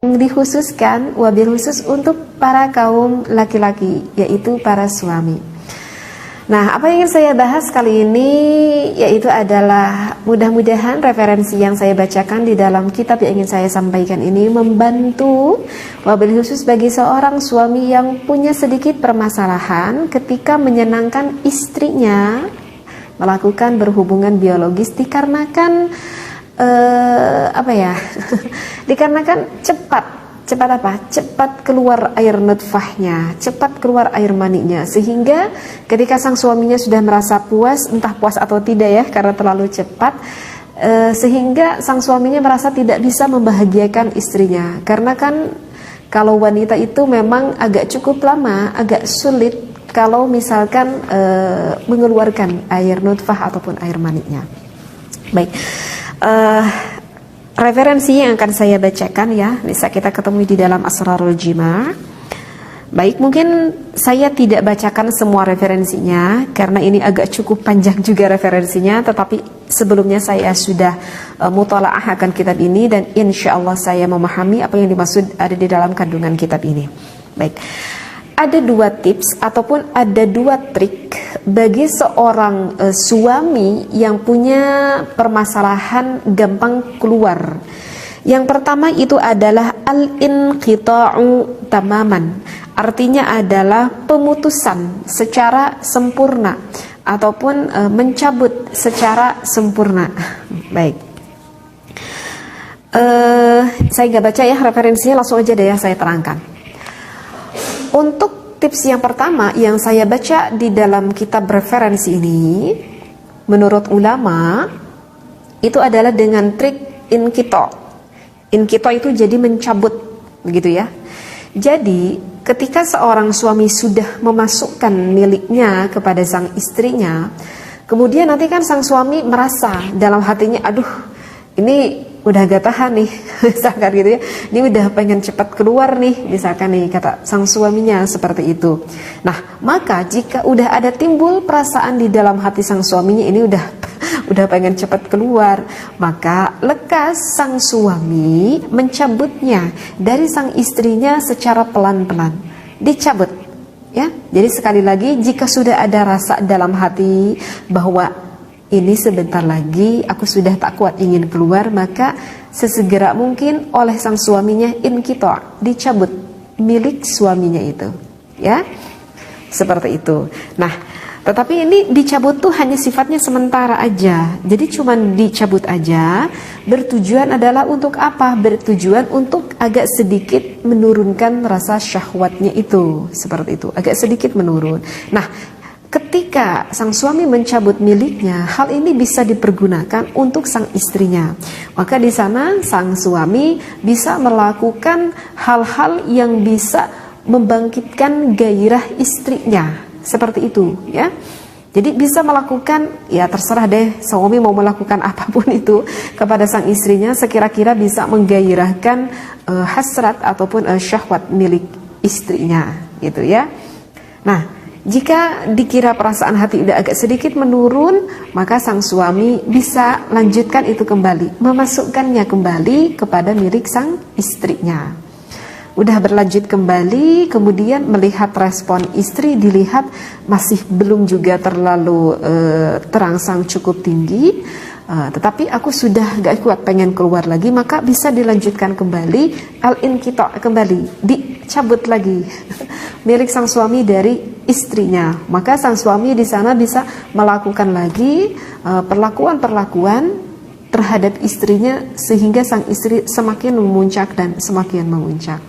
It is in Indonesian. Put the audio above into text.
dikhususkan, wabil khusus untuk para kaum laki-laki, yaitu para suami. Nah, apa yang ingin saya bahas kali ini yaitu adalah mudah-mudahan referensi yang saya bacakan di dalam kitab yang ingin saya sampaikan ini membantu wabil khusus bagi seorang suami yang punya sedikit permasalahan ketika menyenangkan istrinya melakukan berhubungan biologis dikarenakan dikarenakan cepat keluar air nutfahnya, cepat keluar air maninya, sehingga ketika sang suaminya sudah merasa puas, entah puas atau tidak ya, karena terlalu cepat, sehingga sang suaminya merasa tidak bisa membahagiakan istrinya. Karena kan kalau wanita itu memang agak cukup lama, agak sulit kalau misalkan mengeluarkan air nutfah ataupun air maninya. Baik. Referensi yang akan saya bacakan ya, bisa kita ketemu di dalam Asrarul Jima'. Baik, mungkin saya tidak bacakan semua referensinya karena ini agak cukup panjang juga referensinya, tetapi sebelumnya saya sudah mutalaah akan kitab ini dan insya Allah saya memahami apa yang dimaksud ada di dalam kandungan kitab ini. Baik, ada dua tips ataupun ada dua trik bagi seorang suami yang punya permasalahan gampang keluar. Yang pertama itu adalah al-inqita'u tamaman. Artinya adalah pemutusan secara sempurna ataupun mencabut secara sempurna. Baik. Saya nggak baca ya referensinya, langsung aja deh ya saya terangkan. Untuk tips yang pertama yang saya baca di dalam kitab referensi ini, menurut ulama, itu adalah dengan trik inqita'. Inqita' itu jadi mencabut, begitu ya. Jadi, ketika seorang suami sudah memasukkan miliknya kepada sang istrinya, kemudian nanti kan sang suami merasa dalam hatinya, aduh, ini udah gak tahan nih, misalkan gitu ya, ini udah pengen cepat keluar nih, misalkan nih kata sang suaminya seperti itu. Nah, maka jika udah ada timbul perasaan di dalam hati sang suaminya ini udah pengen cepat keluar, maka lekas sang suami mencabutnya dari sang istrinya secara pelan-pelan, dicabut ya. Jadi sekali lagi, jika sudah ada rasa dalam hati bahwa ini sebentar lagi aku sudah tak kuat ingin keluar, maka sesegera mungkin oleh sang suaminya inqita', dicabut milik suaminya itu ya, seperti itu. Nah, tetapi ini dicabut tuh hanya sifatnya sementara aja, jadi cuman dicabut aja. Bertujuan adalah untuk apa? Bertujuan untuk agak sedikit menurunkan rasa syahwatnya itu, seperti itu, agak sedikit menurun. Nah, ketika sang suami mencabut miliknya, hal ini bisa dipergunakan untuk sang istrinya. Maka di sana sang suami bisa melakukan hal-hal yang bisa membangkitkan gairah istrinya, seperti itu ya. Jadi bisa melakukan, ya terserah deh suami mau melakukan apapun itu kepada sang istrinya, sekira-kira bisa menggairahkan hasrat ataupun syahwat milik istrinya gitu ya. Nah, jika dikira perasaan hati udah agak sedikit menurun, maka sang suami bisa lanjutkan itu kembali, memasukkannya kembali kepada milik sang istrinya. Udah berlanjut kembali, kemudian melihat respon istri, dilihat masih belum juga terlalu terangsang cukup tinggi, tetapi aku sudah gak kuat pengen keluar lagi, maka bisa dilanjutkan kembali, al-inqita' kembali, dicabut lagi milik sang suami dari istrinya. Maka sang suami di sana bisa melakukan lagi perlakuan-perlakuan terhadap istrinya sehingga sang istri semakin memuncak dan semakin memuncak.